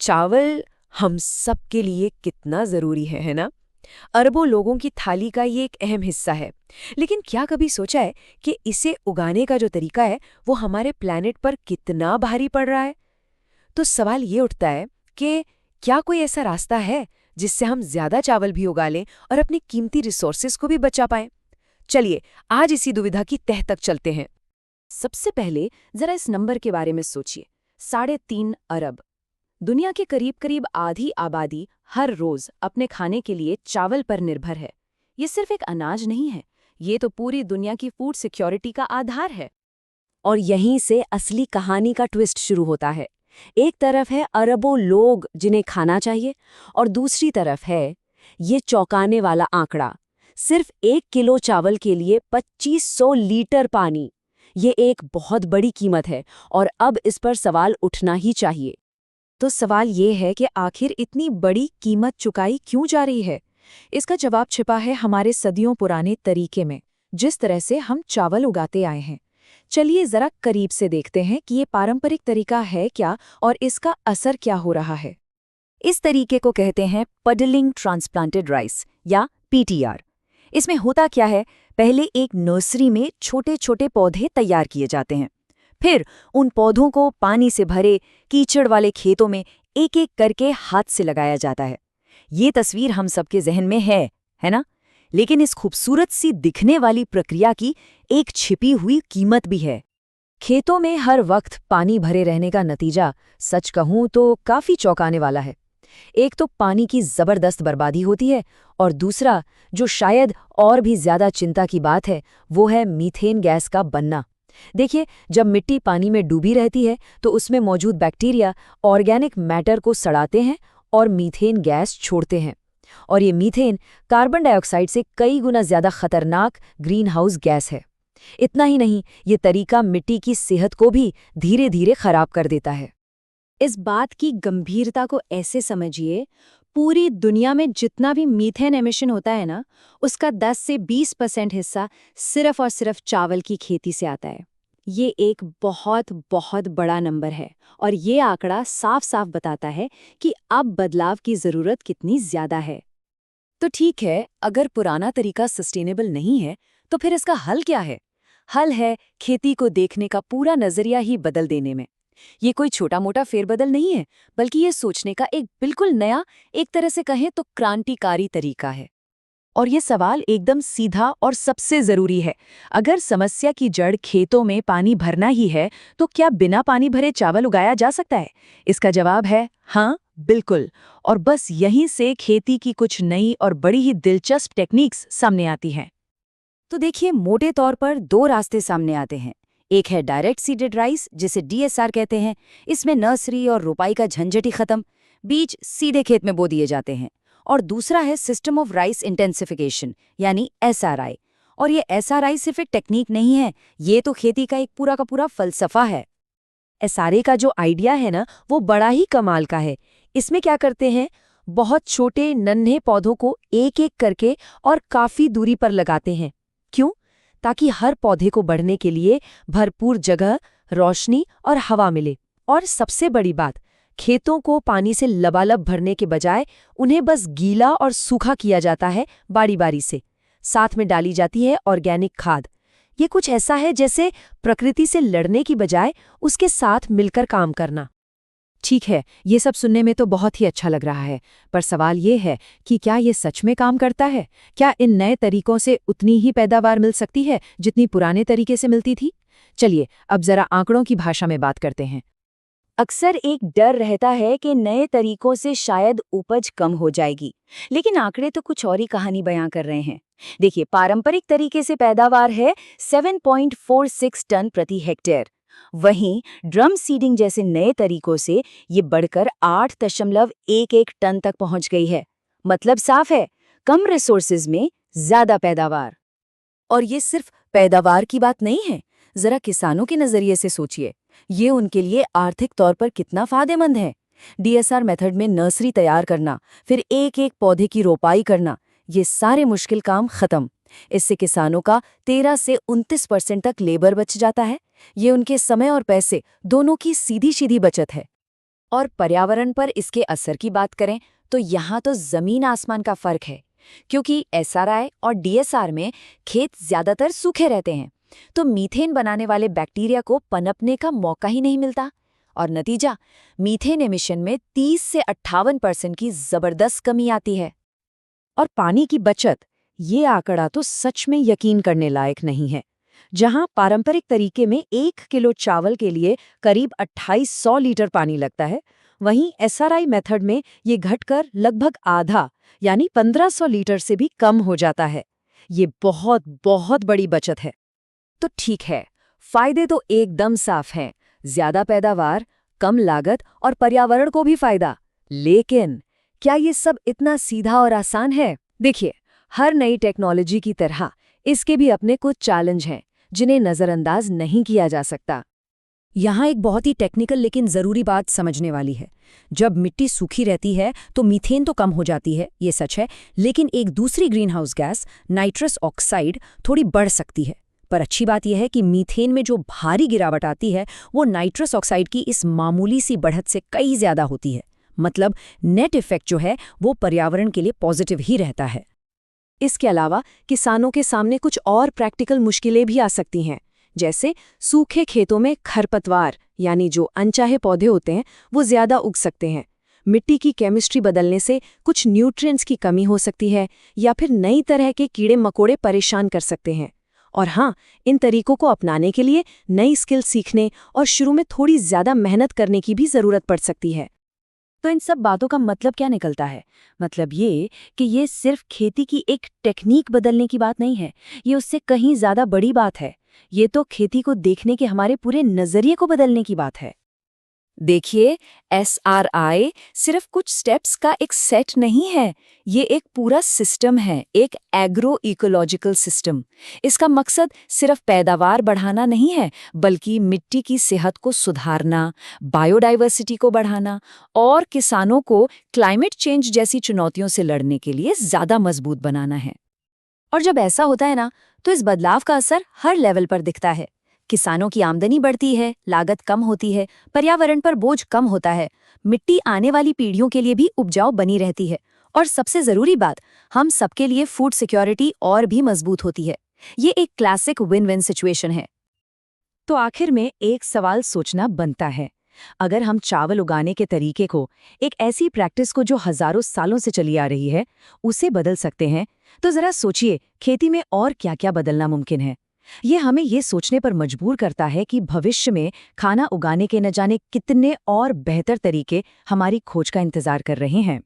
चावल हम सब के लिए कितना ज़रूरी है ना? अरबों लोगों की थाली का ये एक अहम हिस्सा है। लेकिन क्या कभी सोचा है कि इसे उगाने का जो तरीका है, वो हमारे प्लैनेट पर कितना भारी पड़ रहा है? तो सवाल ये उठता है कि क्या कोई ऐसा रास्ता है जिससे हम ज़्यादा चावल भी उगा लें और अपनी कीमती रिसोर्सेज को भी बचा पाएं? चलिए, आज इसी दुविधा की तह तक चलते हैं। सबसे पहले जरा इस नंबर के बारे में सोचिए। 3.5 अरब। दुनिया के करीब करीब आधी आबादी हर रोज अपने खाने के लिए चावल पर निर्भर है। ये सिर्फ एक अनाज नहीं है, ये तो पूरी दुनिया की फूड सिक्योरिटी का आधार है। और यहीं से असली कहानी का ट्विस्ट शुरू होता है। एक तरफ है अरबों लोग जिन्हें खाना चाहिए, और दूसरी तरफ है ये चौंकाने वाला आंकड़ा, सिर्फ 1 किलो चावल के लिए 2500 लीटर पानी। ये एक बहुत बड़ी कीमत है, और अब इस पर सवाल उठना ही चाहिए। तो सवाल ये है कि आखिर इतनी बड़ी कीमत चुकाई क्यों जा रही है? इसका जवाब छिपा है हमारे सदियों पुराने तरीके में, जिस तरह से हम चावल उगाते आए हैं। चलिए जरा करीब से देखते हैं कि ये पारंपरिक तरीका है क्या और इसका असर क्या हो रहा है। इस तरीके को कहते हैं पडलिंग ट्रांसप्लांटेड राइस या पीटीआर। इसमें होता क्या है, पहले एक नर्सरी में छोटे छोटे पौधे तैयार किए जाते हैं। फिर उन पौधों को पानी से भरे कीचड़ वाले खेतों में एक एक करके हाथ से लगाया जाता है। ये तस्वीर हम सबके जहन में है ना? लेकिन इस खूबसूरत सी दिखने वाली प्रक्रिया की एक छिपी हुई कीमत भी है। खेतों में हर वक्त पानी भरे रहने का नतीजा, सच कहूं तो काफी चौंकाने वाला है। एक तो पानी की जबरदस्त बर्बादी होती है, और दूसरा, जो शायद और भी ज्यादा चिंता की बात है, वो है मीथेन गैस का बनना। देखिए, जब मिट्टी पानी में डूबी रहती है तो उसमें मौजूद बैक्टीरिया ऑर्गेनिक मैटर को सड़ाते हैं और मीथेन गैस छोड़ते हैं। और ये मीथेन कार्बन डाइऑक्साइड से कई गुना ज्यादा खतरनाक ग्रीन हाउस गैस है। इतना ही नहीं, ये तरीका मिट्टी की सेहत को भी धीरे धीरे खराब कर देता है। इस बात की गंभीरता को ऐसे समझिए, पूरी दुनिया में जितना भी मीथेन एमिशन होता है ना, उसका 10 से 20% हिस्सा सिर्फ और सिर्फ चावल की खेती से आता है। ये एक बहुत बहुत बड़ा नंबर है, और ये आंकड़ा साफ साफ बताता है कि अब बदलाव की जरूरत कितनी ज्यादा है। तो ठीक है, अगर पुराना तरीका सस्टेनेबल नहीं है, तो फिर इसका हल क्या है? हल है खेती को देखने का पूरा नजरिया ही बदल देने में। ये कोई छोटा मोटा फेरबदल नहीं है, बल्कि ये सोचने का एक बिल्कुल नया, एक तरह से कहें तो क्रांतिकारी तरीका है। और ये सवाल एकदम सीधा और सबसे जरूरी है। अगर समस्या की जड़ खेतों में पानी भरना ही है, तो क्या बिना पानी भरे चावल उगाया जा सकता है? इसका जवाब है हाँ, बिल्कुल। और बस यहीं से खेती की कुछ नई और बड़ी ही दिलचस्प टेक्निक्स सामने आती हैं। तो देखिए, मोटे तौर पर 2 रास्ते सामने आते हैं। एक है डायरेक्ट सीडेड राइस, जिसे डीएसआर कहते हैं। इसमें नर्सरी और रोपाई का झंझट ही खत्म, बीज सीधे खेत में बो दिए जाते हैं। और दूसरा है सिस्टम ऑफ राइस इंटेंसिफिकेशन, यानी एसआरआई। और ये एसआरआई सिर्फ एक टेक्निक नहीं है, ये तो खेती का एक पूरा का पूरा फलसफा है। एसआरए का जो आइडिया है ना, वो बड़ा ही कमाल का है। इसमें क्या करते हैं, बहुत छोटे नन्हे पौधों को एक एक करके और काफी दूरी पर लगाते हैं। क्यों? ताकि हर पौधे को बढ़ने के लिए भरपूर जगह, रोशनी और हवा मिले। और सबसे बड़ी बात, खेतों को पानी से लबालब भरने के बजाय उन्हें बस गीला और सूखा किया जाता है बारी बारी से। साथ में डाली जाती है ऑर्गेनिक खाद। ये कुछ ऐसा है जैसे प्रकृति से लड़ने की बजाय उसके साथ मिलकर काम करना। ठीक है, ये सब सुनने में तो बहुत ही अच्छा लग रहा है, पर सवाल ये है कि क्या ये सच में काम करता है? क्या इन नए तरीकों से उतनी ही पैदावार मिल सकती है जितनी पुराने तरीके से मिलती थी? चलिए, अब जरा आंकड़ों की भाषा में बात करते हैं। अक्सर एक डर रहता है कि नए तरीकों से शायद उपज कम हो जाएगी, लेकिन आंकड़े तो कुछ और ही कहानी बयां कर रहे हैं। देखिए, पारंपरिक तरीके से पैदावार है 7.46 टन प्रति हेक्टेयर। वहीं ड्रम सीडिंग जैसे नए तरीकों से ये बढ़कर 8.11 टन तक पहुंच गई है। मतलब साफ है, कम रिसोर्सेज में ज्यादा पैदावार। और ये सिर्फ पैदावार की बात नहीं है, जरा किसानों के नजरिए से सोचिए, ये उनके लिए आर्थिक तौर पर कितना फायदेमंद है। डीएसआर मेथड में नर्सरी तैयार करना, फिर एक एक पौधे की रोपाई करना, ये सारे मुश्किल काम खत्म। इससे किसानों का 13 से 29% तक लेबर बच जाता है। ये उनके समय और पैसे दोनों की सीधी सीधी बचत है। और पर्यावरण पर इसके असर की बात करें तो यहाँ तो जमीन आसमान का फर्क है, क्योंकि एसआरआई और डीएसआर में खेत ज्यादातर सूखे रहते हैं, तो मीथेन बनाने वाले बैक्टीरिया को पनपने का मौका ही नहीं मिलता। और नतीजा, मीथेन एमिशन में 30 से 58% की जबरदस्त कमी आती है। और पानी की बचत, ये आंकड़ा तो सच में यकीन करने लायक नहीं है। जहां पारंपरिक तरीके में 1 किलो चावल के लिए करीब 2800 लीटर पानी लगता है, वहीं एसआरआई मेथड में ये घटकर लगभग आधा यानी 1500 लीटर से भी कम हो जाता है। ये बहुत बहुत बड़ी बचत है। तो ठीक है, फायदे तो एकदम साफ हैं, ज्यादा पैदावार, कम लागत और पर्यावरण को भी फायदा। लेकिन क्या ये सब इतना सीधा और आसान है? देखिए, हर नई टेक्नोलॉजी की तरह इसके भी अपने कुछ चैलेंज हैं जिन्हें नजरअंदाज नहीं किया जा सकता। यहाँ एक बहुत ही टेक्निकल लेकिन ज़रूरी बात समझने वाली है। जब मिट्टी सूखी रहती है तो मीथेन तो कम हो जाती है, ये सच है, लेकिन एक दूसरी ग्रीनहाउस गैस नाइट्रस ऑक्साइड थोड़ी बढ़ सकती है। पर अच्छी बात यह है कि मीथेन में जो भारी गिरावट आती है वो नाइट्रस ऑक्साइड की इस मामूली सी बढ़त से कई ज़्यादा होती है। मतलब नेट इफेक्ट जो है वो पर्यावरण के लिए पॉजिटिव ही रहता है। इसके अलावा किसानों के सामने कुछ और प्रैक्टिकल मुश्किलें भी आ सकती हैं, जैसे सूखे खेतों में खरपतवार यानी जो अनचाहे पौधे होते हैं वो ज्यादा उग सकते हैं। मिट्टी की केमिस्ट्री बदलने से कुछ न्यूट्रिएंट्स की कमी हो सकती है, या फिर नई तरह के कीड़े मकोड़े परेशान कर सकते हैं। और हाँ, इन तरीकों को अपनाने के लिए नई स्किल सीखने और शुरू में थोड़ी ज्यादा मेहनत करने की भी जरूरत पड़ सकती है। तो इन सब बातों का मतलब क्या निकलता है? मतलब ये कि ये सिर्फ खेती की एक टेक्निक बदलने की बात नहीं है, ये उससे कहीं ज्यादा बड़ी बात है। ये तो खेती को देखने के हमारे पूरे नजरिए को बदलने की बात है। देखिए, एसआरआई सिर्फ कुछ स्टेप्स का एक सेट नहीं है, ये एक पूरा सिस्टम है, एक एग्रो इकोलॉजिकल सिस्टम। इसका मकसद सिर्फ पैदावार बढ़ाना नहीं है, बल्कि मिट्टी की सेहत को सुधारना, बायोडाइवर्सिटी को बढ़ाना और किसानों को क्लाइमेट चेंज जैसी चुनौतियों से लड़ने के लिए ज्यादा मजबूत बनाना है। और जब ऐसा होता है ना, तो इस बदलाव का असर हर लेवल पर दिखता है। किसानों की आमदनी बढ़ती है, लागत कम होती है, पर्यावरण पर बोझ कम होता है, मिट्टी आने वाली पीढ़ियों के लिए भी उपजाऊ बनी रहती है, और सबसे जरूरी बात, हम सबके लिए फूड सिक्योरिटी और भी मजबूत होती है। ये एक क्लासिक विन विन सिचुएशन है। तो आखिर में एक सवाल सोचना बनता है, अगर हम चावल उगाने के तरीके को, एक ऐसी प्रैक्टिस को जो हजारों सालों से चली आ रही है, उसे बदल सकते हैं, तो जरा सोचिए खेती में और क्या क्या बदलना मुमकिन है। ये हमें ये सोचने पर मजबूर करता है कि भविष्य में खाना उगाने के न जाने कितने और बेहतर तरीके हमारी खोज का इंतजार कर रहे हैं।